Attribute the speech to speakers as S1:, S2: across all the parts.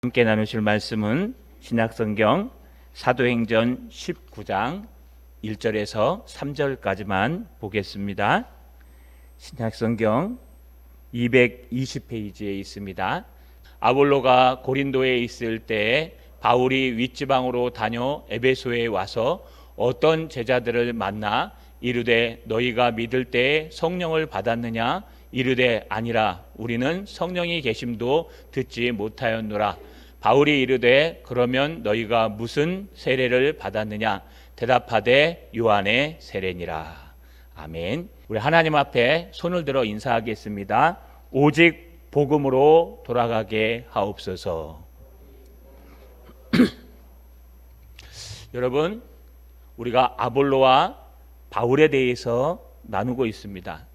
S1: 함께 나누실 말씀은 신약성경 사도행전 19장 1절에서 3절까지만 보겠습니다. 신약성경 220페이지에 있습니다. 아볼로가 고린도에 있을 때 바울이 윗지방으로 다녀 에베소에 와서 어떤 제자들을 만나 이르되 너희가 믿을 때에 성령을 받았느냐? 이르되 아니라 우리는 성령이 계심도 듣지 못하였노라. 바울이 이르되 그러면 너희가 무슨 세례를 받았느냐? 대답하되 요한의 세례니라. 아멘. 우리 하나님 앞에 손을 들어 인사하겠습니다. 오직 복음으로 돌아가게 하옵소서. 여러분, 우리가 아볼로와 바울에 대해서 나누고 있습니다.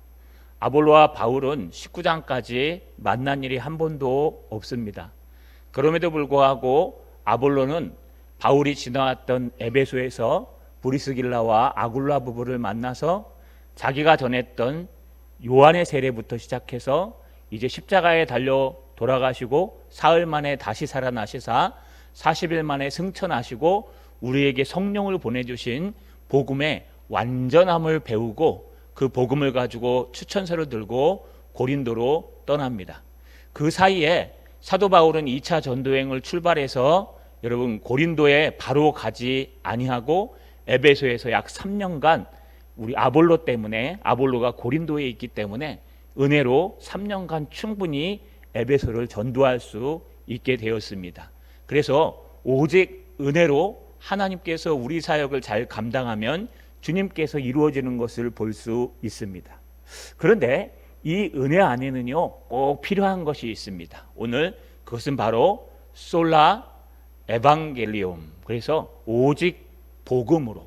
S1: 아볼로와 바울은 19장까지 만난 일이 한 번도 없습니다. 그럼에도 불구하고 아볼로는 바울이 지나왔던 에베소에서 브리스길라와 아굴라 부부를 만나서 자기가 전했던 요한의 세례부터 시작해서 이제 십자가에 달려 돌아가시고 사흘 만에 다시 살아나시사 40일 만에 승천하시고 우리에게 성령을 보내주신 복음의 완전함을 배우고 그 복음을 가지고 추천서를 들고 고린도로 떠납니다. 그 사이에 사도 바울은 2차 전도행을 출발해서 여러분 고린도에 바로 가지 아니하고 에베소에서 약 3년간 우리 아볼로 때문에 아볼로가 고린도에 있기 때문에 은혜로 3년간 충분히 에베소를 전도할 수 있게 되었습니다. 그래서 오직 은혜로 하나님께서 우리 사역을 잘 감당하면 주님께서 이루어지는 것을 볼 수 있습니다. 그런데 이 은혜 안에는요 꼭 필요한 것이 있습니다. 오늘 그것은 바로 솔라 에반겔리움. 그래서 오직 복음으로,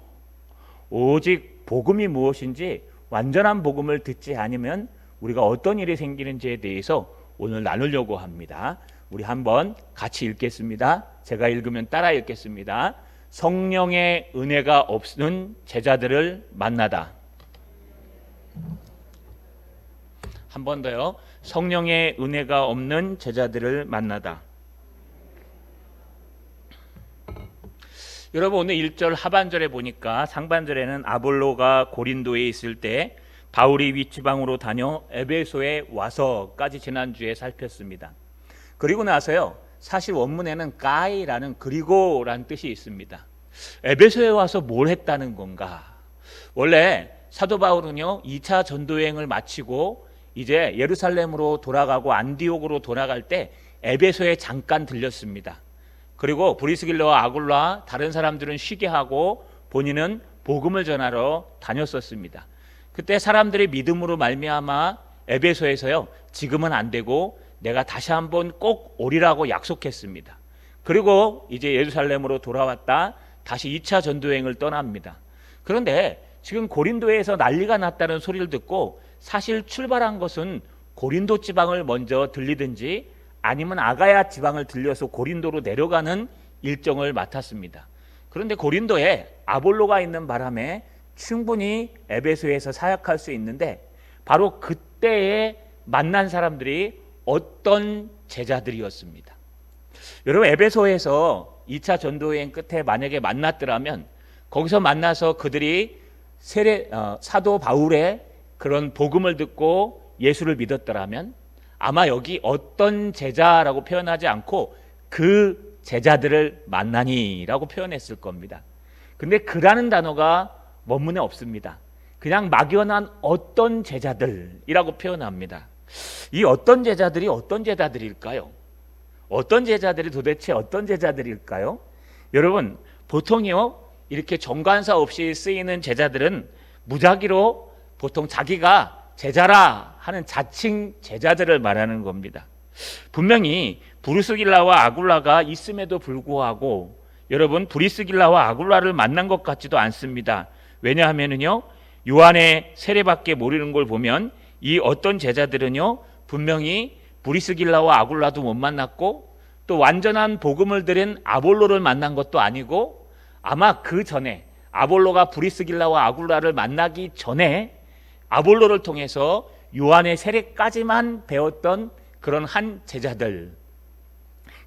S1: 오직 복음이 무엇인지 완전한 복음을 듣지 않으면 우리가 어떤 일이 생기는지에 대해서 오늘 나누려고 합니다. 우리 한번 같이 읽겠습니다. 제가 읽으면 따라 읽겠습니다. 성령의 은혜가 없는 제자들을 만나다. 한 번 더요. 성령의 은혜가 없는 제자들을 만나다. 여러분, 오늘 1절 하반절에 보니까 상반절에는 아볼로가 고린도에 있을 때 바울이 윗지방으로 다녀 에베소에 와서까지 지난주에 살폈습니다. 그리고 나서요, 사실 원문에는 까이라는 그리고라는 뜻이 있습니다. 에베소에 와서 뭘 했다는 건가? 원래 사도 바울은요 2차 전도여행을 마치고 이제 예루살렘으로 돌아가고 안디옥으로 돌아갈 때 에베소에 잠깐 들렸습니다. 그리고 브리스길라와 아굴라 다른 사람들은 쉬게 하고 본인은 복음을 전하러 다녔었습니다. 그때 사람들이 믿음으로 말미암아 에베소에서요 지금은 안 되고 내가 다시 한번 꼭 오리라고 약속했습니다. 그리고 이제 예루살렘으로 돌아왔다 다시 2차 전도여행을 떠납니다. 그런데 지금 고린도에서 난리가 났다는 소리를 듣고 사실 출발한 것은 고린도 지방을 먼저 들리든지 아니면 아가야 지방을 들려서 고린도로 내려가는 일정을 맡았습니다. 그런데 고린도에 아볼로가 있는 바람에 충분히 에베소에서 사역할 수 있는데 바로 그때에 만난 사람들이 어떤 제자들이었습니다. 여러분, 에베소에서 2차 전도여행 끝에 만약에 만났더라면 거기서 만나서 그들이 사도 바울의 그런 복음을 듣고 예수를 믿었더라면 아마 여기 어떤 제자라고 표현하지 않고 그 제자들을 만나니라고 표현했을 겁니다. 근데 그라는 단어가 원문에 없습니다. 그냥 막연한 어떤 제자들이라고 표현합니다. 이 어떤 제자들이 어떤 제자들일까요? 어떤 제자들이 도대체 어떤 제자들일까요? 여러분, 보통요 이렇게 정관사 없이 쓰이는 제자들은 무작위로 보통 자기가 제자라 하는 자칭 제자들을 말하는 겁니다. 분명히 브리스길라와 아굴라가 있음에도 불구하고 여러분 브리스길라와 아굴라를 만난 것 같지도 않습니다. 왜냐하면요 요한의 세례밖에 모르는 걸 보면 이 어떤 제자들은요 분명히 브리스길라와 아굴라도 못 만났고 또 완전한 복음을 들은 아볼로를 만난 것도 아니고 아마 그 전에 아볼로가 브리스길라와 아굴라를 만나기 전에 아볼로를 통해서 요한의 세례까지만 배웠던 그런 한 제자들,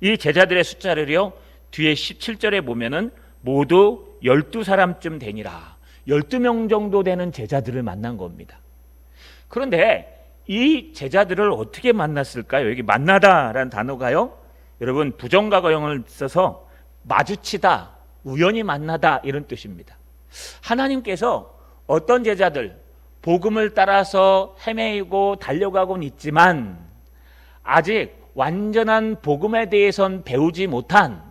S1: 이 제자들의 숫자를요, 뒤에 17절에 보면은 모두 12사람쯤 되니라. 12명 정도 되는 제자들을 만난 겁니다. 그런데 이 제자들을 어떻게 만났을까요? 여기 만나다라는 단어가요, 여러분 부정과거형을 써서 마주치다, 우연히 만나다 이런 뜻입니다. 하나님께서 어떤 제자들, 복음을 따라서 헤매이고 달려가고는 있지만 아직 완전한 복음에 대해선 배우지 못한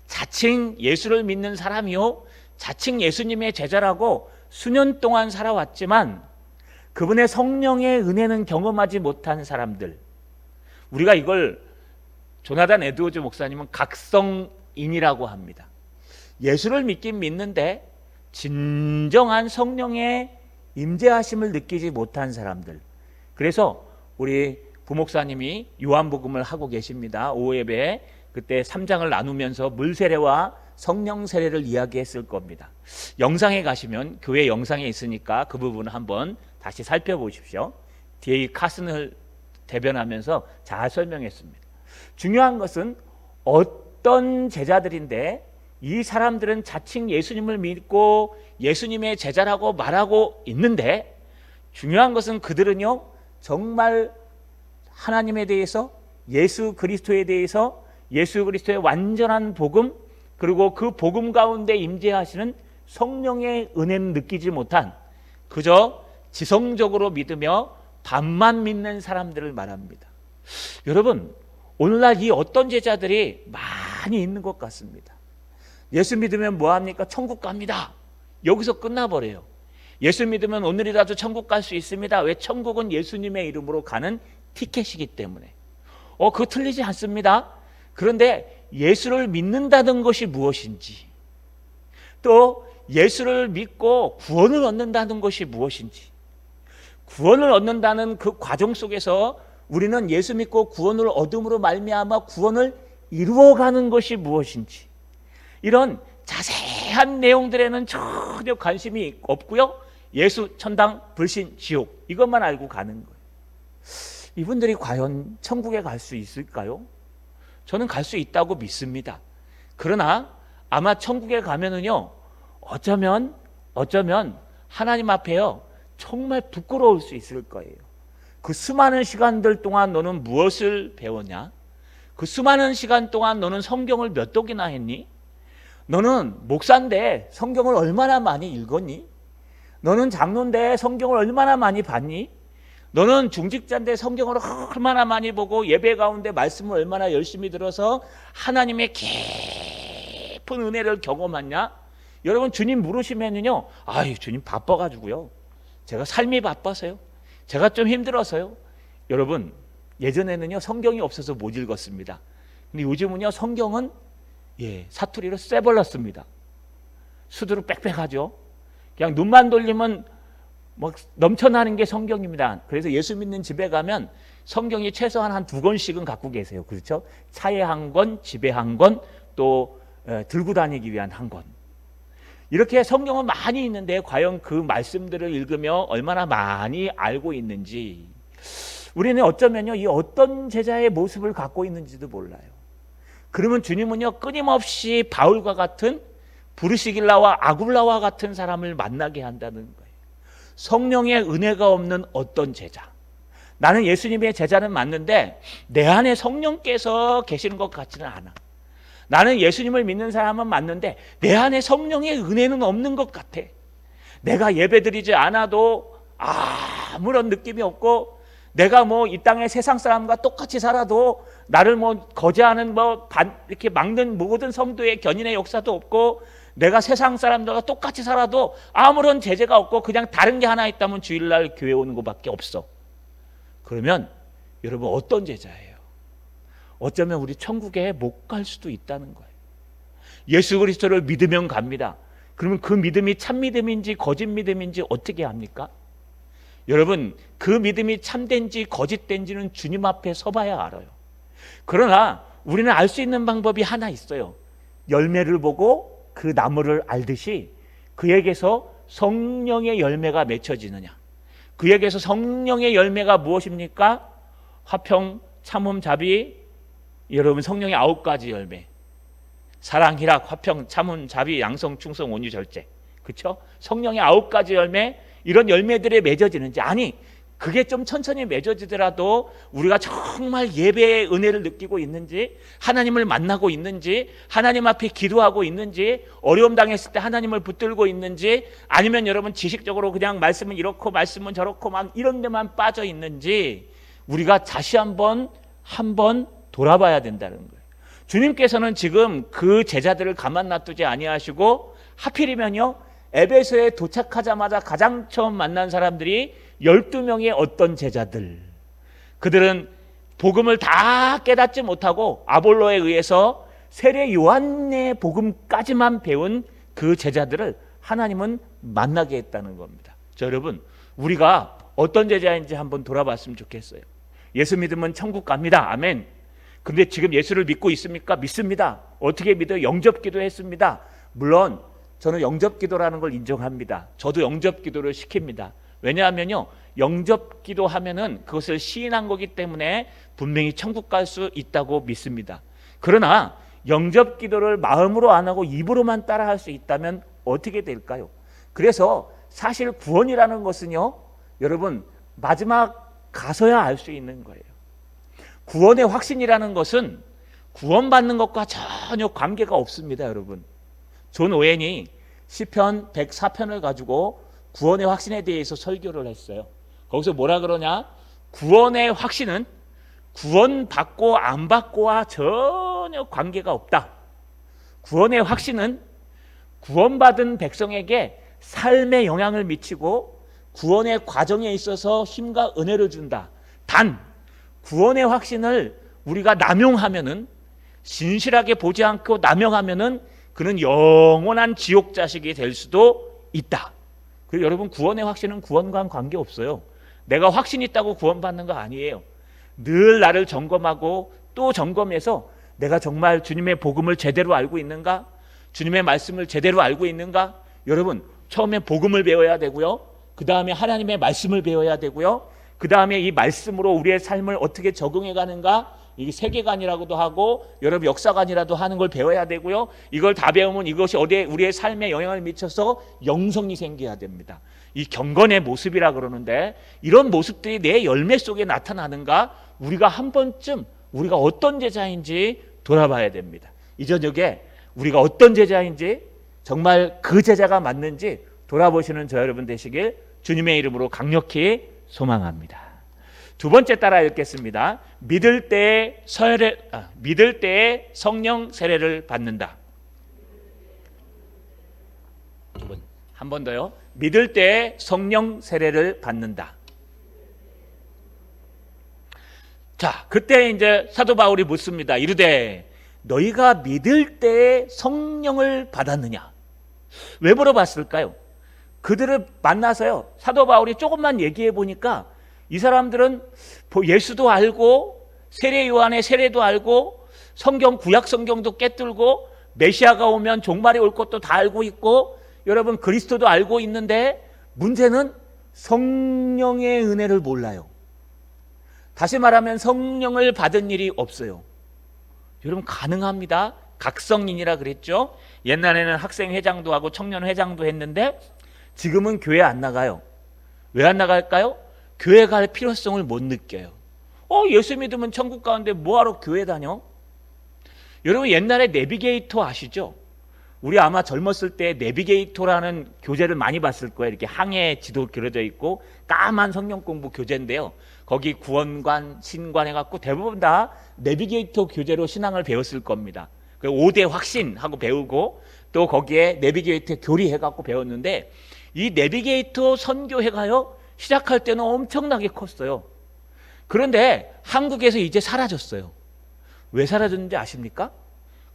S1: 자칭 예수를 믿는 사람이요, 자칭 예수님의 제자라고 수년 동안 살아왔지만 그분의 성령의 은혜는 경험하지 못한 사람들, 우리가 이걸 조나단 에드워즈 목사님은 각성인이라고 합니다. 예수를 믿긴 믿는데 진정한 성령의 임재하심을 느끼지 못한 사람들. 그래서 우리 부목사님이 요한복음을 하고 계십니다. 오후 예배에 그때 3장을 나누면서 물세례와 성령 세례를 이야기했을 겁니다. 영상에 가시면 교회 영상에 있으니까 그 부분을 한번 다시 살펴보십시오. 뒤에 이 카슨을 대변하면서 잘 설명했습니다. 중요한 것은 어떤 제자들인데 이 사람들은 자칭 예수님을 믿고 예수님의 제자라고 말하고 있는데, 중요한 것은 그들은요 정말 하나님에 대해서, 예수 그리스도에 대해서, 예수 그리스도의 완전한 복음, 그리고 그 복음 가운데 임재하시는 성령의 은혜는 느끼지 못한, 그저 지성적으로 믿으며 반만 믿는 사람들을 말합니다. 여러분, 오늘날 이 어떤 제자들이 많이 있는 것 같습니다. 예수 믿으면 뭐합니까? 천국 갑니다. 여기서 끝나버려요. 예수 믿으면 오늘이라도 천국 갈 수 있습니다. 왜? 천국은 예수님의 이름으로 가는 티켓이기 때문에. 그거 틀리지 않습니다. 그런데 예수를 믿는다는 것이 무엇인지, 또 예수를 믿고 구원을 얻는다는 것이 무엇인지, 구원을 얻는다는 그 과정 속에서 우리는 예수 믿고 구원을 얻음으로 말미암아 구원을 이루어가는 것이 무엇인지, 이런 자세한 내용들에는 전혀 관심이 없고요, 예수, 천당, 불신, 지옥 이것만 알고 가는 거예요. 이분들이 과연 천국에 갈 수 있을까요? 저는 갈 수 있다고 믿습니다. 그러나 아마 천국에 가면은요, 어쩌면 하나님 앞에요 정말 부끄러울 수 있을 거예요. 그 수많은 시간들 동안 너는 무엇을 배웠냐? 그 수많은 시간 동안 너는 성경을 몇 독이나 했니? 너는 목사인데 성경을 얼마나 많이 읽었니? 너는 장로인데 성경을 얼마나 많이 봤니? 너는 중직자인데 성경을 얼마나 많이 보고 예배 가운데 말씀을 얼마나 열심히 들어서 하나님의 깊은 은혜를 경험했냐? 여러분, 주님 물으시면은요, 아유 주님 바빠가지고요, 제가 삶이 바빠서요, 제가 좀 힘들어서요. 여러분, 예전에는요 성경이 없어서 못 읽었습니다. 근데 요즘은요 성경은 사투리로 쎄벌렀습니다. 수두로 빽빽하죠. 그냥 눈만 돌리면 막 넘쳐나는 게 성경입니다. 그래서 예수 믿는 집에 가면 성경이 최소한 한 2권씩은 갖고 계세요. 그렇죠? 차에 한 권, 집에 한 권, 또 들고 다니기 위한 한 권. 이렇게 성경은 많이 있는데 과연 그 말씀들을 읽으며 얼마나 많이 알고 있는지, 우리는 어쩌면요 이 어떤 제자의 모습을 갖고 있는지도 몰라요. 그러면 주님은요 끊임없이 바울과 같은, 브루시길라와 아굴라와 같은 사람을 만나게 한다는 거예요. 성령의 은혜가 없는 어떤 제자, 나는 예수님의 제자는 맞는데 내 안에 성령께서 계시는 것 같지는 않아. 나는 예수님을 믿는 사람은 맞는데 내 안에 성령의 은혜는 없는 것 같아. 내가 예배드리지 않아도 아무런 느낌이 없고, 내가 뭐 이 땅의 세상 사람과 똑같이 살아도 나를 뭐 거제하는 이렇게 막는 모든 성도의 견인의 역사도 없고, 내가 세상 사람들과 똑같이 살아도 아무런 제재가 없고 그냥 다른 게 하나 있다면 주일날 교회 오는 것밖에 없어. 그러면 여러분 어떤 제자예요? 어쩌면 우리 천국에 못 갈 수도 있다는 거예요. 예수 그리스도를 믿으면 갑니다. 그러면 그 믿음이 참 믿음인지 거짓 믿음인지 어떻게 합니까? 여러분, 그 믿음이 참된지 거짓된지는 주님 앞에 서봐야 알아요. 그러나 우리는 알 수 있는 방법이 하나 있어요. 열매를 보고 그 나무를 알듯이 그에게서 성령의 열매가 맺혀지느냐. 그에게서 성령의 열매가 무엇입니까? 화평, 참음, 자비, 여러분 성령의 9가지 열매. 사랑, 희락, 화평, 참음, 자비, 양성, 충성, 온유, 절제. 그렇죠? 성령의 9가지 열매, 이런 열매들에 맺어지는지, 아니 그게 좀 천천히 맺어지더라도 우리가 정말 예배의 은혜를 느끼고 있는지, 하나님을 만나고 있는지, 하나님 앞에 기도하고 있는지, 어려움 당했을 때 하나님을 붙들고 있는지, 아니면 여러분 지식적으로 그냥 말씀은 이렇고 말씀은 저렇고 막 이런 데만 빠져 있는지 우리가 다시 한번 돌아봐야 된다는 거예요. 주님께서는 지금 그 제자들을 가만 놔두지 아니하시고 하필이면요, 에베소에 도착하자마자 가장 처음 만난 사람들이 12명의 어떤 제자들, 그들은 복음을 다 깨닫지 못하고 아볼로에 의해서 세례 요한의 복음까지만 배운 그 제자들을 하나님은 만나게 했다는 겁니다. 자, 여러분, 우리가 어떤 제자인지 한번 돌아봤으면 좋겠어요. 예수 믿으면 천국 갑니다. 아멘. 근데 지금 예수를 믿고 있습니까? 믿습니다. 어떻게 믿어요? 영접기도 했습니다. 물론 저는 영접기도라는 걸 인정합니다. 저도 영접기도를 시킵니다. 왜냐하면요, 영접기도 하면은 그것을 시인한 거기 때문에 분명히 천국 갈 수 있다고 믿습니다. 그러나 영접기도를 마음으로 안 하고 입으로만 따라할 수 있다면 어떻게 될까요? 그래서 사실 구원이라는 것은요, 여러분 마지막 가서야 알 수 있는 거예요. 구원의 확신이라는 것은 구원받는 것과 전혀 관계가 없습니다. 여러분, 존 오웬이 시편 104편을 가지고 구원의 확신에 대해서 설교를 했어요. 거기서 뭐라 그러냐? 구원의 확신은 구원받고 안 받고와 전혀 관계가 없다. 구원의 확신은 구원받은 백성에게 삶에 영향을 미치고 구원의 과정에 있어서 힘과 은혜를 준다. 단 구원의 확신을 우리가 남용하면은, 진실하게 보지 않고 남용하면은 그는 영원한 지옥 자식이 될 수도 있다. 그리고 여러분, 구원의 확신은 구원과는 관계없어요. 내가 확신 있다고 구원받는 거 아니에요. 늘 나를 점검하고 또 점검해서 내가 정말 주님의 복음을 제대로 알고 있는가? 주님의 말씀을 제대로 알고 있는가? 여러분, 처음에 복음을 배워야 되고요, 그 다음에 하나님의 말씀을 배워야 되고요, 그 다음에 이 말씀으로 우리의 삶을 어떻게 적용해 가는가, 이 세계관이라고도 하고 여러분 역사관이라도 하는 걸 배워야 되고요. 이걸 다 배우면 이것이 어디에 우리의 삶에 영향을 미쳐서 영성이 생겨야 됩니다. 이 경건의 모습이라 그러는데, 이런 모습들이 내 열매 속에 나타나는가, 우리가 한 번쯤 우리가 어떤 제자인지 돌아봐야 됩니다. 이 저녁에 우리가 어떤 제자인지, 정말 그 제자가 맞는지 돌아보시는 저 여러분 되시길 주님의 이름으로 강력히 소망합니다. 두 번째 따라 읽겠습니다. 믿을 때에 성령 세례를 받는다. 한 번 더요. 믿을 때에 성령 세례를 받는다. 자, 그때 이제 사도 바울이 묻습니다. 이르되 너희가 믿을 때에 성령을 받았느냐? 왜 물어봤을까요? 그들을 만나서요, 사도 바울이 조금만 얘기해 보니까 이 사람들은 예수도 알고 세례 요한의 세례도 알고 성경, 구약 성경도 깨뚫고 메시아가 오면 종말이 올 것도 다 알고 있고 여러분 그리스도도 알고 있는데, 문제는 성령의 은혜를 몰라요. 다시 말하면 성령을 받은 일이 없어요. 여러분, 가능합니다. 각성인이라 그랬죠. 옛날에는 학생회장도 하고 청년회장도 했는데 지금은 교회 안 나가요. 왜 안 나갈까요? 교회 갈 필요성을 못 느껴요. 예수 믿으면 천국 가는데 뭐하러 교회 다녀? 여러분, 옛날에 내비게이터 아시죠? 우리 아마 젊었을 때 내비게이터라는 교재를 많이 봤을 거예요. 이렇게 항해 지도 그려져 있고 까만 성경 공부 교재인데요, 거기 구원관, 신관 해갖고 대부분 다 내비게이터 교재로 신앙을 배웠을 겁니다. 5대 확신하고 배우고 또 거기에 내비게이터 교리해갖고 배웠는데, 이 내비게이터 선교회가요, 시작할 때는 엄청나게 컸어요. 그런데 한국에서 이제 사라졌어요. 왜 사라졌는지 아십니까?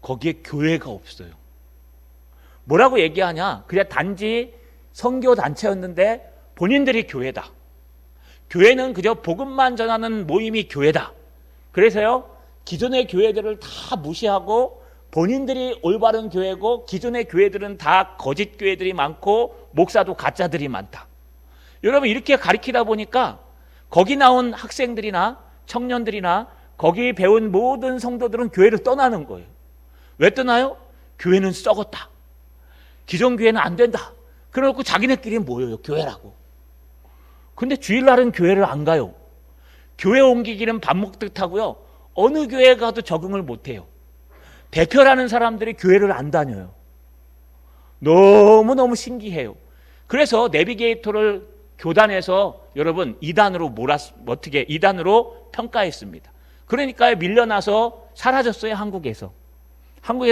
S1: 거기에 교회가 없어요. 뭐라고 얘기하냐? 그냥 단지 선교단체였는데 본인들이 교회다. 교회는 그저 복음만 전하는 모임이 교회다. 그래서요, 기존의 교회들을 다 무시하고 본인들이 올바른 교회고 기존의 교회들은 다 거짓 교회들이 많고 목사도 가짜들이 많다. 여러분, 이렇게 가르치다 보니까 거기 나온 학생들이나 청년들이나 거기 배운 모든 성도들은 교회를 떠나는 거예요. 왜 떠나요? 교회는 썩었다. 기존 교회는 안 된다. 그래놓고 자기네끼리 모여요. 교회라고. 근데 주일날은 교회를 안 가요. 교회 옮기기는 밥 먹듯 하고요. 어느 교회 가도 적응을 못해요. 대표라는 사람들이 교회를 안 다녀요. 너무너무 신기해요. 그래서 내비게이터를 교단에서 여러분 2단으로 어떻게 2단으로 평가했습니다. 그러니까 밀려나서 사라졌어요. 한국에서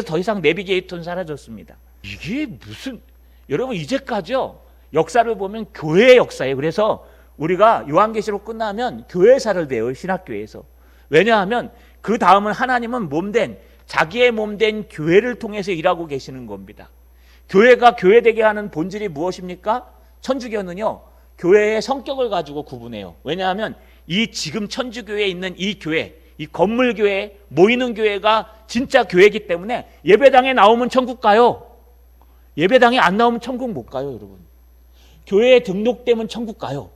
S1: 더 이상 내비게이터는 사라졌습니다. 이게 무슨, 여러분 이제까지요 역사를 보면 교회의 역사예요. 그래서 우리가 요한계시록 끝나면 교회사를 배워요. 신학교에서. 왜냐하면 그 다음은 하나님은 몸된, 자기의 몸된 교회를 통해서 일하고 계시는 겁니다. 교회가 교회되게 하는 본질이 무엇입니까? 천주교는요 교회의 성격을 가지고 구분해요. 왜냐하면 이 지금 천주교회에 있는 이 교회, 이 건물교회, 모이는 교회가 진짜 교회이기 때문에 예배당에 나오면 천국 가요. 예배당에 안 나오면 천국 못 가요. 여러분, 교회에 등록되면 천국 가요.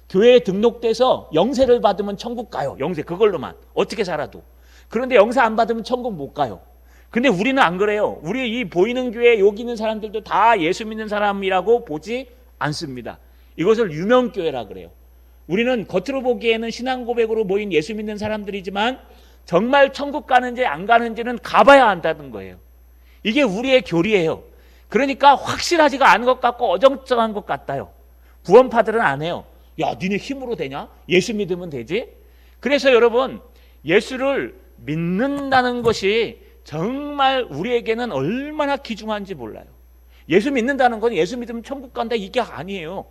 S1: 교회에 등록돼서 영세를 받으면 천국 가요. 영세, 그걸로만 어떻게 살아도. 그런데 영세 안 받으면 천국 못 가요. 근데 우리는 안 그래요. 우리 이 보이는 교회 여기 있는 사람들도 다 예수 믿는 사람이라고 보지 않습니다. 이것을 유명교회라 그래요. 우리는 겉으로 보기에는 신앙 고백으로 모인 예수 믿는 사람들이지만 정말 천국 가는지 안 가는지는 가봐야 한다는 거예요. 이게 우리의 교리예요. 그러니까 확실하지가 않은 것 같고 어정쩡한 것 같아요. 구원파들은 안 해요. 야, 니네 힘으로 되냐? 예수 믿으면 되지? 그래서 여러분, 예수를 믿는다는 것이 정말 우리에게는 얼마나 귀중한지 몰라요. 예수 믿는다는 건 예수 믿으면 천국 간다 이게 아니에요.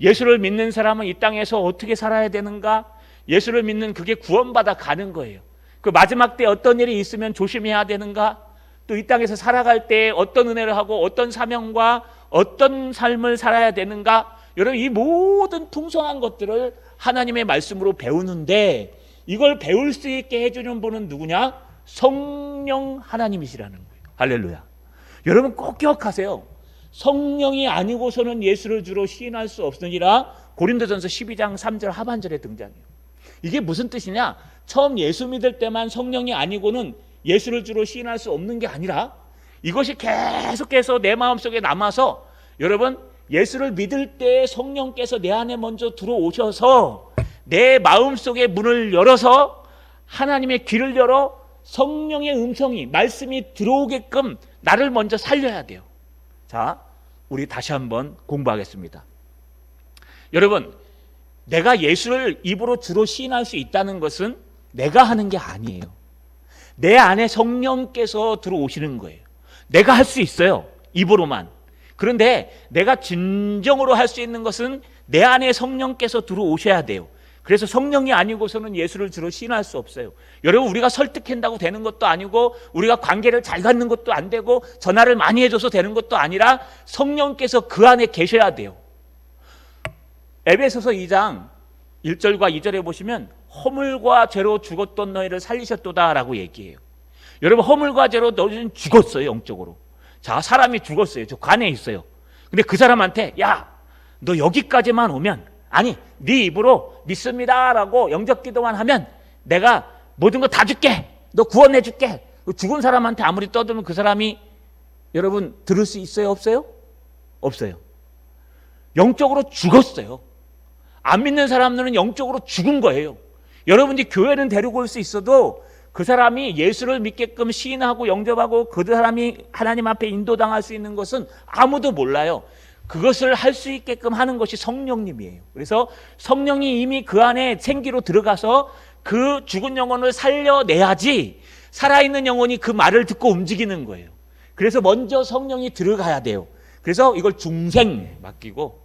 S1: 예수를 믿는 사람은 이 땅에서 어떻게 살아야 되는가? 예수를 믿는 그게 구원받아 가는 거예요. 그 마지막 때 어떤 일이 있으면 조심해야 되는가? 또 이 땅에서 살아갈 때 어떤 은혜를 하고 어떤 사명과 어떤 삶을 살아야 되는가? 여러분, 이 모든 풍성한 것들을 하나님의 말씀으로 배우는데 이걸 배울 수 있게 해주는 분은 누구냐? 성령 하나님이시라는 거예요. 할렐루야. 여러분 꼭 기억하세요. 성령이 아니고서는 예수를 주로 시인할 수 없으니라 고린도전서 12장 3절 하반절에 등장해요. 이게 무슨 뜻이냐? 처음 예수 믿을 때만 성령이 아니고는 예수를 주로 시인할 수 없는 게 아니라 이것이 계속해서 내 마음속에 남아서 여러분 예수를 믿을 때 성령께서 내 안에 먼저 들어오셔서 내 마음속에 문을 열어서 하나님의 귀를 열어 성령의 음성이 말씀이 들어오게끔 나를 먼저 살려야 돼요. 자, 우리 다시 한번 공부하겠습니다. 여러분, 내가 예수를 입으로 주로 시인할 수 있다는 것은 내가 하는 게 아니에요. 내 안에 성령께서 들어오시는 거예요. 내가 할 수 있어요. 입으로만. 그런데 내가 진정으로 할 수 있는 것은 내 안에 성령께서 들어오셔야 돼요. 그래서 성령이 아니고서는 예수를 주로 시인할 수 없어요. 여러분, 우리가 설득한다고 되는 것도 아니고 우리가 관계를 잘 갖는 것도 안 되고 전화를 많이 해줘서 되는 것도 아니라 성령께서 그 안에 계셔야 돼요. 에베소서 2장 1절과 2절에 보시면 허물과 죄로 죽었던 너희를 살리셨도다라고 얘기해요. 여러분, 허물과 죄로 너희는 죽었어요. 영적으로. 자, 사람이 죽었어요. 저 관에 있어요. 근데 그 사람한테 야, 너 여기까지만 오면, 아니 네 입으로 믿습니다라고 영접 기도만 하면 내가 모든 거 다 줄게. 너 구원해 줄게. 죽은 사람한테 아무리 떠들면 그 사람이 여러분 들을 수 있어요? 없어요? 없어요. 영적으로 죽었어요. 안 믿는 사람들은 영적으로 죽은 거예요. 여러분이 교회는 데리고 올 수 있어도 그 사람이 예수를 믿게끔 시인하고 영접하고 그 사람이 하나님 앞에 인도당할 수 있는 것은 아무도 몰라요. 그것을 할 수 있게끔 하는 것이 성령님이에요. 그래서 성령이 이미 그 안에 생기로 들어가서 그 죽은 영혼을 살려내야지 살아있는 영혼이 그 말을 듣고 움직이는 거예요. 그래서 먼저 성령이 들어가야 돼요. 그래서 이걸 중생 맡기고,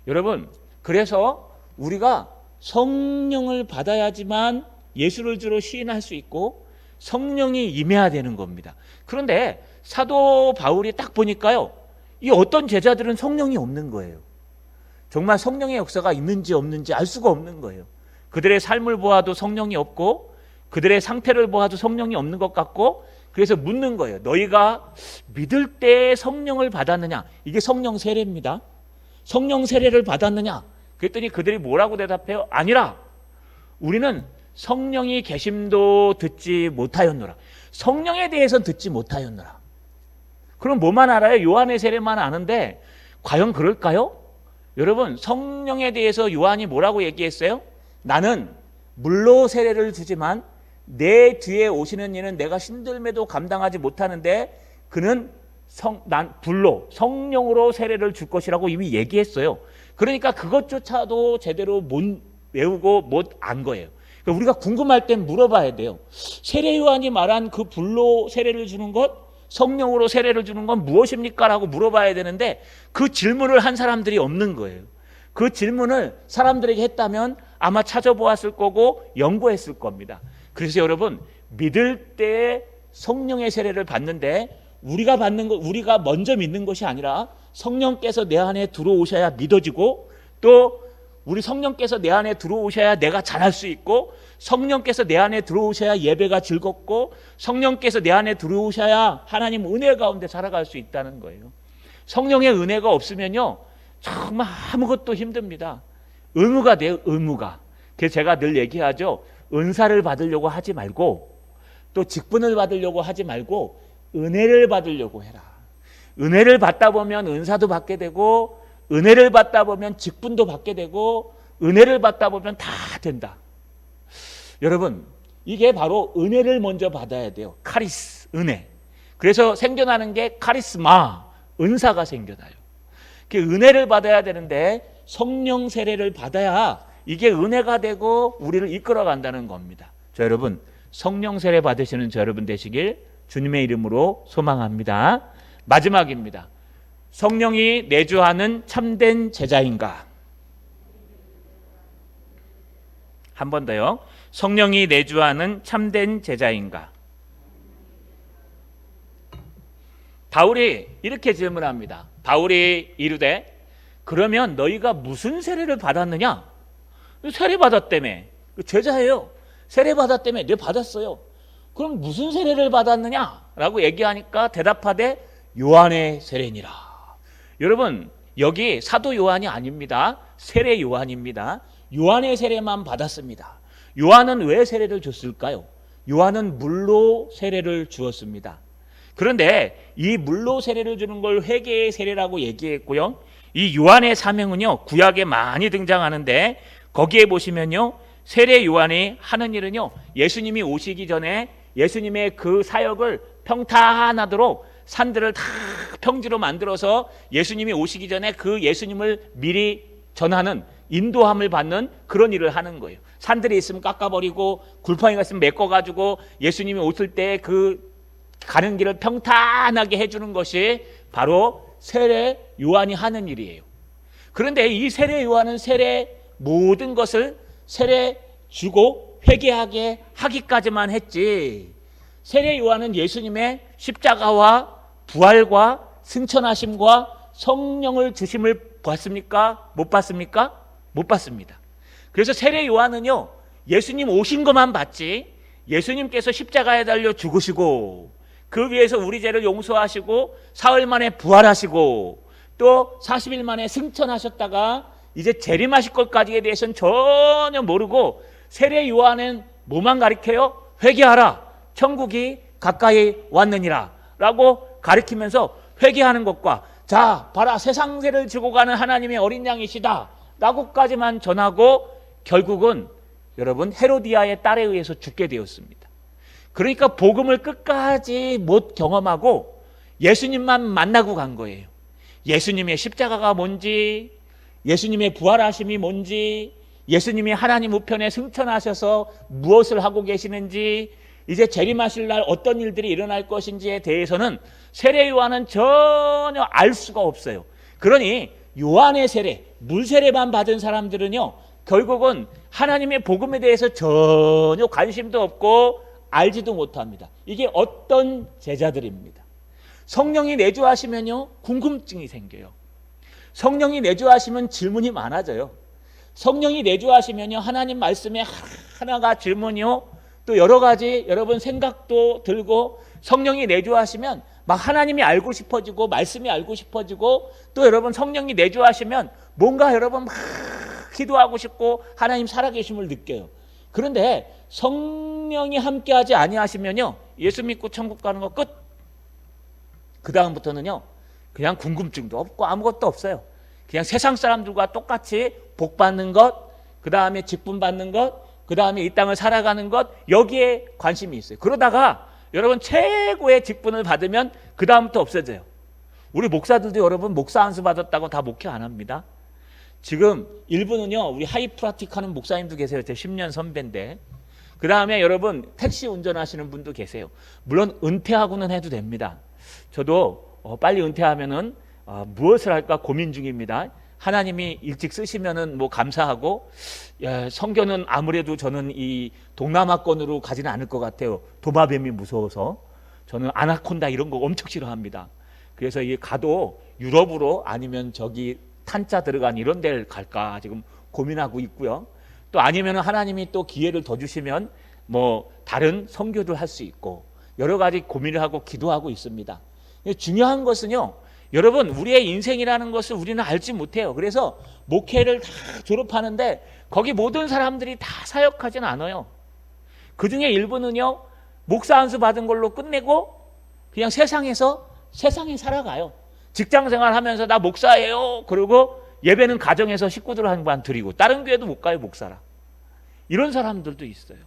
S1: 여러분, 그래서 우리가 성령을 받아야지만 예수를 주로 시인할 수 있고 성령이 임해야 되는 겁니다. 그런데 사도 바울이 딱 보니까요, 이 어떤 제자들은 성령이 없는 거예요. 정말 성령의 역사가 있는지 없는지 알 수가 없는 거예요. 그들의 삶을 보아도 성령이 없고 그들의 상태를 보아도 성령이 없는 것 같고, 그래서 묻는 거예요. 너희가 믿을 때 성령을 받았느냐? 이게 성령 세례입니다. 성령 세례를 받았느냐? 그랬더니 그들이 뭐라고 대답해요? 아니라 우리는 성령이 계심도 듣지 못하였노라. 성령에 대해서 듣지 못하였노라. 그럼 뭐만 알아요? 요한의 세례만 아는데 과연 그럴까요? 여러분, 성령에 대해서 요한이 뭐라고 얘기했어요? 나는 물로 세례를 주지만 내 뒤에 오시는 이는 내가 신들매도 감당하지 못하는데 그는 난 불로 성령으로 세례를 줄 것이라고 이미 얘기했어요. 그러니까 그것조차도 제대로 못 외우고 못 안 거예요. 그러니까 우리가 궁금할 땐 물어봐야 돼요. 세례 요한이 말한 그 불로 세례를 주는 것, 성령으로 세례를 주는 건 무엇입니까? 라고 물어봐야 되는데 그 질문을 한 사람들이 없는 거예요. 그 질문을 사람들에게 했다면 아마 찾아보았을 거고 연구했을 겁니다. 그래서 여러분, 믿을 때 성령의 세례를 받는데 우리가 받는 것, 우리가 먼저 믿는 것이 아니라 성령께서 내 안에 들어오셔야 믿어지고, 또 우리 성령께서 내 안에 들어오셔야 내가 잘할 수 있고, 성령께서 내 안에 들어오셔야 예배가 즐겁고, 성령께서 내 안에 들어오셔야 하나님 은혜 가운데 살아갈 수 있다는 거예요. 성령의 은혜가 없으면요 정말 아무것도 힘듭니다. 의무가 돼요. 의무가. 그래서 제가 늘 얘기하죠. 은사를 받으려고 하지 말고, 또 직분을 받으려고 하지 말고 은혜를 받으려고 해라. 은혜를 받다 보면 은사도 받게 되고, 은혜를 받다 보면 직분도 받게 되고, 은혜를 받다 보면 다 된다. 여러분, 이게 바로 은혜를 먼저 받아야 돼요. 카리스, 은혜. 그래서 생겨나는 게 카리스마, 은사가 생겨나요. 은혜를 받아야 되는데 성령 세례를 받아야 이게 은혜가 되고 우리를 이끌어 간다는 겁니다. 자, 여러분, 성령 세례 받으시는 저 여러분 되시길 주님의 이름으로 소망합니다. 마지막입니다. 성령이 내주하는 참된 제자인가? 한 번 더요. 성령이 내주하는 참된 제자인가? 바울이 이렇게 질문합니다. 바울이 이르되 그러면 너희가 무슨 세례를 받았느냐? 세례 받았다며. 제자예요. 세례 받았다며. 네, 받았어요. 그럼 무슨 세례를 받았느냐? 라고 얘기하니까 대답하되 요한의 세례니라. 여러분, 여기 사도 요한이 아닙니다. 세례 요한입니다. 요한의 세례만 받았습니다. 요한은 왜 세례를 줬을까요? 요한은 물로 세례를 주었습니다. 그런데 이 물로 세례를 주는 걸 회개의 세례라고 얘기했고요. 이 요한의 사명은요, 구약에 많이 등장하는데 거기에 보시면요, 세례 요한이 하는 일은요, 예수님이 오시기 전에 예수님의 그 사역을 평탄하도록 산들을 다 평지로 만들어서 예수님이 오시기 전에 그 예수님을 미리 전하는, 인도함을 받는 그런 일을 하는 거예요. 산들이 있으면 깎아버리고 굴팡이가 있으면 메꿔가지고 예수님이 오실 때 그 가는 길을 평탄하게 해주는 것이 바로 세례 요한이 하는 일이에요. 그런데 이 세례 요한은 세례 모든 것을 세례 주고 회개하게 하기까지만 했지, 세례 요한은 예수님의 십자가와 부활과 승천하심과 성령을 주심을 봤습니까? 못 봤습니까? 못 봤습니다. 그래서 세례 요한은요, 예수님 오신 것만 봤지, 예수님께서 십자가에 달려 죽으시고 그 위에서 우리 죄를 용서하시고 사흘 만에 부활하시고 또 40일 만에 승천하셨다가 이제 재림하실 것까지에 대해서는 전혀 모르고, 세례 요한은 뭐만 가르쳐요? 회개하라, 천국이 가까이 왔느니라 라고 가르치면서 회개하는 것과, 자 봐라 세상세를 지고 가는 하나님의 어린 양이시다 라고까지만 전하고 결국은 여러분 헤로디아의 딸에 의해서 죽게 되었습니다. 그러니까 복음을 끝까지 못 경험하고 예수님만 만나고 간 거예요. 예수님의 십자가가 뭔지, 예수님의 부활하심이 뭔지, 예수님이 하나님 우편에 승천하셔서 무엇을 하고 계시는지, 이제 재림하실 날 어떤 일들이 일어날 것인지에 대해서는 세례 요한은 전혀 알 수가 없어요. 그러니 요한의 세례, 물세례만 받은 사람들은요, 결국은 하나님의 복음에 대해서 전혀 관심도 없고 알지도 못합니다. 이게 어떤 제자들입니다. 성령이 내주하시면요, 궁금증이 생겨요. 성령이 내주하시면 질문이 많아져요. 성령이 내주하시면요, 하나님 말씀에 하나가 질문이요, 또 여러 가지 여러분 생각도 들고, 성령이 내주하시면 막 하나님이 알고 싶어지고 말씀이 알고 싶어지고, 또 여러분 성령이 내주하시면 뭔가 여러분 막 기도하고 싶고 하나님 살아계심을 느껴요. 그런데 성령이 함께하지 아니하시면요, 예수 믿고 천국 가는 거 끝. 그 다음부터는요, 그냥 궁금증도 없고 아무것도 없어요. 그냥 세상 사람들과 똑같이 복 받는 것, 그 다음에 직분 받는 것, 그 다음에 이 땅을 살아가는 것, 여기에 관심이 있어요. 그러다가 여러분 최고의 직분을 받으면 그 다음부터 없어져요. 우리 목사들도 여러분 목사 안수 받았다고 다 목회 안 합니다. 지금 일부는요, 우리 하이프라틱 하는 목사님도 계세요. 제 10년 선배인데. 그 다음에 여러분 택시 운전하시는 분도 계세요. 물론 은퇴하고는 해도 됩니다. 저도 빨리 은퇴하면은 무엇을 할까 고민 중입니다. 하나님이 일찍 쓰시면은 뭐 감사하고, 성견은 아무래도 저는 이 동남아권으로 가지는 않을 것 같아요. 도마뱀이 무서워서. 저는 아나콘다 이런 거 엄청 싫어합니다. 그래서 이 가도 유럽으로 아니면 저기 탄자 들어간 이런 데를 갈까 지금 고민하고 있고요. 또 아니면 하나님이 또 기회를 더 주시면 뭐 다른 선교도 할 수 있고 여러 가지 고민을 하고 기도하고 있습니다. 중요한 것은요, 여러분 우리의 인생이라는 것을 우리는 알지 못해요. 그래서 목회를 다 졸업하는데 거기 모든 사람들이 다 사역하진 않아요. 그 중에 일부는요, 목사 안수 받은 걸로 끝내고 그냥 세상에 살아가요. 직장생활 하면서 나 목사예요. 그리고 예배는 가정에서 식구들 한 번 드리고 다른 교회도 못 가요, 목사라. 이런 사람들도 있어요.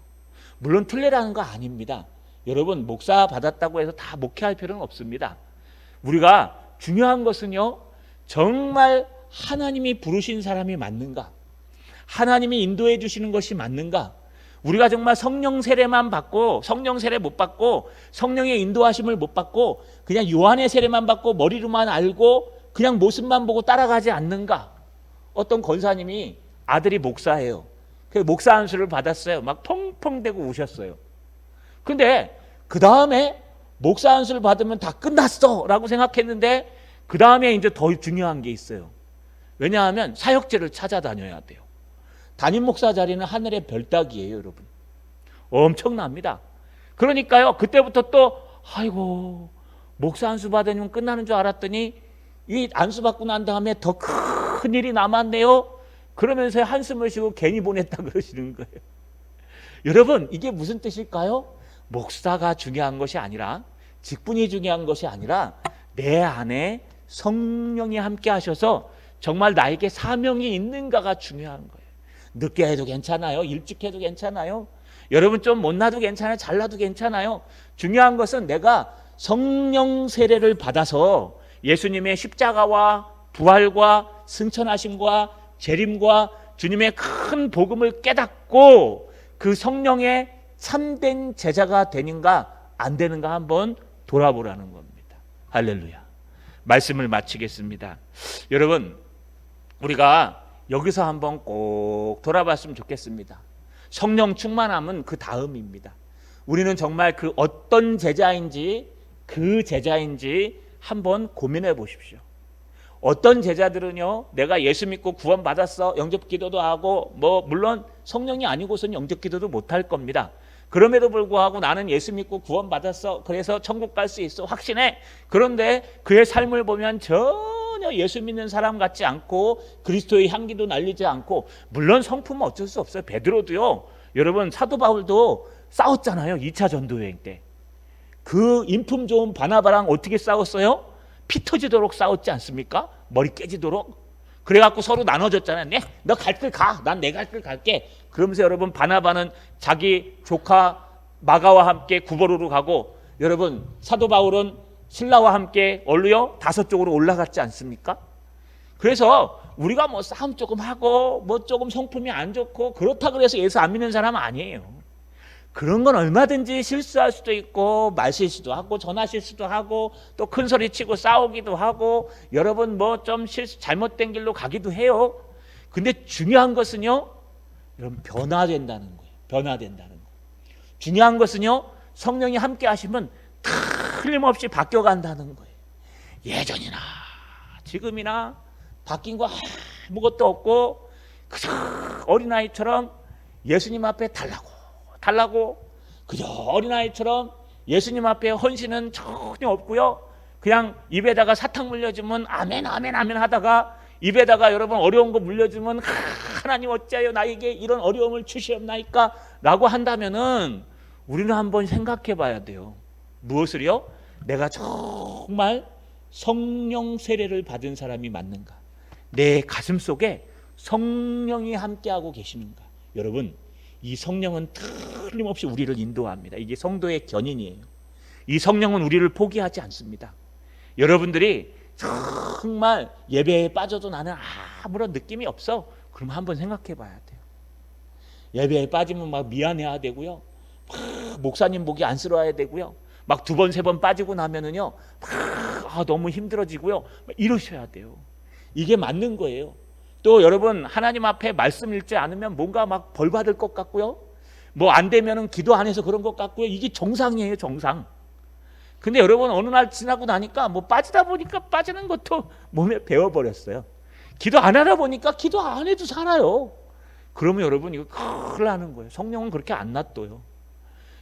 S1: 물론 틀리라는 거 아닙니다. 여러분 목사 받았다고 해서 다 목회할 필요는 없습니다. 우리가 중요한 것은요, 정말 하나님이 부르신 사람이 맞는가, 하나님이 인도해 주시는 것이 맞는가, 우리가 정말 성령 세례만 받고 성령 세례 못 받고 성령의 인도하심을 못 받고 그냥 요한의 세례만 받고 머리로만 알고 그냥 모습만 보고 따라가지 않는가. 어떤 권사님이 아들이 목사예요. 그 목사 안수를 받았어요. 막 펑펑 대고 우셨어요. 근데 그 다음에 목사 안수를 받으면 다 끝났어 라고 생각했는데 그 다음에 이제 더 중요한 게 있어요. 왜냐하면 사역제를 찾아다녀야 돼요. 담임 목사 자리는 하늘의 별 따기예요, 여러분. 엄청납니다. 그러니까요, 그때부터 또 아이고 목사 안수 받으면 끝나는 줄 알았더니 이 안수 받고 난 다음에 더 큰 일이 남았네요. 그러면서 한숨을 쉬고 괜히 보냈다 그러시는 거예요. 여러분 이게 무슨 뜻일까요? 목사가 중요한 것이 아니라, 직분이 중요한 것이 아니라 내 안에 성령이 함께 하셔서 정말 나에게 사명이 있는가가 중요한 거예요. 늦게 해도 괜찮아요. 일찍 해도 괜찮아요. 여러분 좀 못나도 괜찮아요. 잘나도 괜찮아요. 중요한 것은 내가 성령 세례를 받아서 예수님의 십자가와 부활과 승천하심과 재림과 주님의 큰 복음을 깨닫고 그 성령의 참된 제자가 되는가 안 되는가 한번 돌아보라는 겁니다. 할렐루야. 말씀을 마치겠습니다. 여러분 우리가 여기서 한번 꼭 돌아봤으면 좋겠습니다. 성령 충만함은 그 다음입니다. 우리는 정말 그 어떤 제자인지 한번 고민해 보십시오. 어떤 제자들은요, 내가 예수 믿고 구원 받았어, 영접 기도도 하고 뭐 물론 성령이 아니고서는 영접 기도도 못할 겁니다. 그럼에도 불구하고 나는 예수 믿고 구원 받았어, 그래서 천국 갈 수 있어, 확신해. 그런데 그의 삶을 보면 전혀 예수 믿는 사람 같지 않고 그리스도의 향기도 날리지 않고, 물론 성품은 어쩔 수 없어요. 베드로도요, 여러분 사도 바울도 싸웠잖아요. 2차 전도 여행 때. 그 인품 좋은 바나바랑 어떻게 싸웠어요? 피 터지도록 싸웠지 않습니까? 머리 깨지도록. 그래갖고 서로 나눠줬잖아요. 네, 너 갈 길 가, 난 내 갈 길 갈게. 그러면서 여러분 바나바는 자기 조카 마가와 함께 구버로로 가고, 여러분 사도 바울은 신라와 함께 얼루요 다섯 쪽으로 올라갔지 않습니까? 그래서 우리가 뭐 싸움 조금 하고 뭐 조금 성품이 안 좋고 그렇다 그래서 예수 안 믿는 사람은 아니에요. 그런 건 얼마든지 실수할 수도 있고 말실수도 하고 전화실수도 하고 또 큰 소리 치고 싸우기도 하고 여러분 뭐 좀 잘못된 길로 가기도 해요. 근데 중요한 것은요, 여러분 변화된다는 거예요. 변화된다는 거예요. 중요한 것은요, 성령이 함께 하시면 틀림없이 바뀌어간다는 거예요. 예전이나 지금이나 바뀐 거 아무것도 없고 그저 어린아이처럼 예수님 앞에 달라고 그저 어린아이처럼 예수님 앞에 헌신은 전혀 없고요. 그냥 입에다가 사탕 물려주면 아멘 아멘 아멘 하다가 입에다가 여러분 어려운 거 물려주면 하나님 어찌하여 나에게 이런 어려움을 주시옵나이까 라고 한다면은 우리는 한번 생각해 봐야 돼요. 무엇을요? 내가 정말 성령 세례를 받은 사람이 맞는가? 내 가슴 속에 성령이 함께하고 계시는가? 여러분, 이 성령은 틀림없이 우리를 인도합니다. 이게 성도의 견인이에요. 이 성령은 우리를 포기하지 않습니다. 여러분들이 정말 예배에 빠져도 나는 아무런 느낌이 없어. 그럼 한번 생각해 봐야 돼요. 예배에 빠지면 막 미안해야 되고요. 막 목사님 보기 안쓰러워야 되고요. 막 두 번, 세 번 빠지고 나면은요. 막 너무 힘들어지고요. 막 이러셔야 돼요. 이게 맞는 거예요. 또 여러분, 하나님 앞에 말씀 읽지 않으면 뭔가 막 벌 받을 것 같고요. 뭐 안 되면은 기도 안 해서 그런 것 같고요. 이게 정상이에요, 정상. 근데 여러분, 어느 날 지나고 나니까 뭐 빠지다 보니까 빠지는 것도 몸에 배워버렸어요. 기도 안 하다 보니까 기도 안 해도 살아요. 그러면 여러분, 이거 큰일 나는 거예요. 성령은 그렇게 안 놔둬요.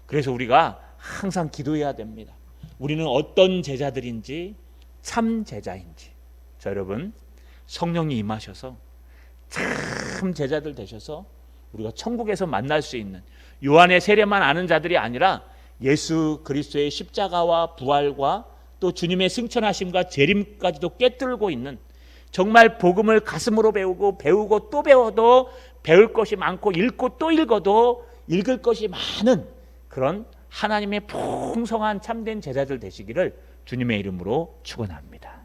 S1: 그래서 우리가 항상 기도해야 됩니다. 우리는 어떤 제자들인지, 참 제자인지. 자, 여러분, 성령이 임하셔서 참 제자들 되셔서 우리가 천국에서 만날 수 있는, 요한의 세례만 아는 자들이 아니라 예수 그리스도의 십자가와 부활과 또 주님의 승천하심과 재림까지도 꿰뚫고 있는, 정말 복음을 가슴으로 배우고 또 배워도 배울 것이 많고 읽고 또 읽어도 읽을 것이 많은 그런 하나님의 풍성한 참된 제자들 되시기를 주님의 이름으로 축원합니다.